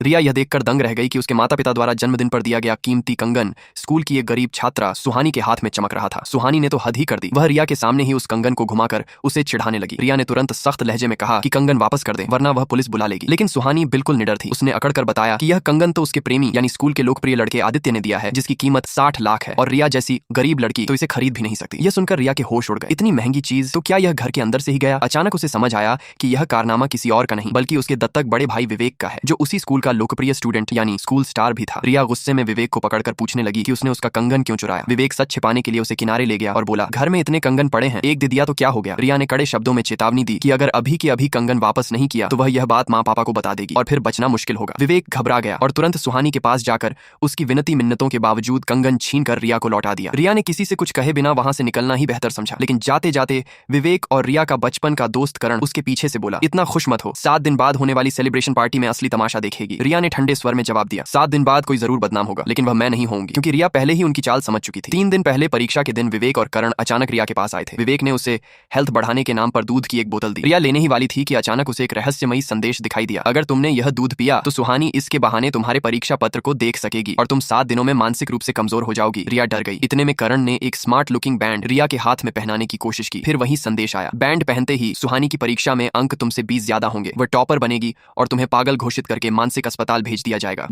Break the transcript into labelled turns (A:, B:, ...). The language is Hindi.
A: रिया यह देखकर दंग रह गई कि उसके माता पिता द्वारा जन्मदिन पर दिया गया कीमती कंगन स्कूल की एक गरीब छात्रा सुहानी के हाथ में चमक रहा था। सुहानी ने तो हद ही कर दी। वह रिया के सामने ही उस कंगन को घुमाकर उसे चिढ़ाने लगी। रिया ने तुरंत सख्त लहजे में कहा कि कंगन वापस कर दे वरना वह पुलिस बुला लेगी। लेकिन सुहानी बिल्कुल निडर थी। उसने अकड़कर बताया कि यह कंगन तो उसके प्रेमी यानी स्कूल के लोकप्रिय लड़के आदित्य ने दिया है, जिसकी कीमत 60 लाख है और रिया जैसी गरीब लड़की तो इसे खरीद भी नहीं सकती। यह सुनकर रिया के होश उड़ गए। इतनी महंगी चीज तो क्या यह घर के अंदर से ही गया? अचानक उसे समझ आया कि यह कारनामा किसी और का नहीं बल्कि उसके दत्तक बड़े भाई विवेक का है, जो उसी स्कूल का लोकप्रिय स्टूडेंट यानी स्कूल स्टार भी था। रिया गुस्से में विवेक को पकड़कर पूछने लगी कि उसने उसका कंगन क्यों चुराया। विवेक सच छिपाने के लिए उसे किनारे ले गया और बोला, घर में इतने कंगन पड़े हैं, एक दे दिया तो क्या हो गया। रिया ने कड़े शब्दों में चेतावनी दी कि अगर अभी के अभी कंगन वापस नहीं किया तो वह यह बात माँ पापा को बता देगी और फिर बचना मुश्किल होगा। विवेक घबरा गया और तुरंत सुहानी के पास जाकर उसकी विनती मिन्नतों के बावजूद कंगन छीनकर रिया को लौटा दिया। रिया ने किसी से कुछ कहे बिना वहां से निकलना ही बेहतर समझा। लेकिन जाते जाते विवेक और रिया का बचपन का दोस्त करण उसके पीछे से बोला, इतना खुश मत हो, 7 दिन बाद होने वाली सेलिब्रेशन पार्टी में असली तमाशा देखेगी। रिया ने ठंडे स्वर में जवाब दिया, 7 दिन बाद कोई जरूर बदनाम होगा, लेकिन वह मैं नहीं होंगी, क्योंकि रिया पहले ही उनकी चाल समझ चुकी थी। 3 दिन पहले परीक्षा के दिन विवेक और करण अचानक रिया के पास आए थे। विवेक ने उसे हेल्थ बढ़ाने के नाम पर दूध की एक बोतल दी। रिया लेने ही वाली थी कि अचानक उसे एक रहस्यमयी संदेश दिखाई दिया, अगर तुमने यह दूध पिया तो सुहानी इसके बहाने तुम्हारे परीक्षा पत्र को देख सकेगी और तुम 7 दिनों में मानसिक रूप से कमजोर हो जाओगी। रिया डर गई। इतने में करण ने एक स्मार्ट लुकिंग बैंड रिया के हाथ में पहनाने की कोशिश की। फिर वही संदेश आया, बैंड पहनते ही सुहानी की परीक्षा में अंक तुमसे 20 ज्यादा होंगे, वह टॉपर बनेगी और तुम्हें पागल घोषित करके मानसिक अस्पताल भेज दिया जाएगा।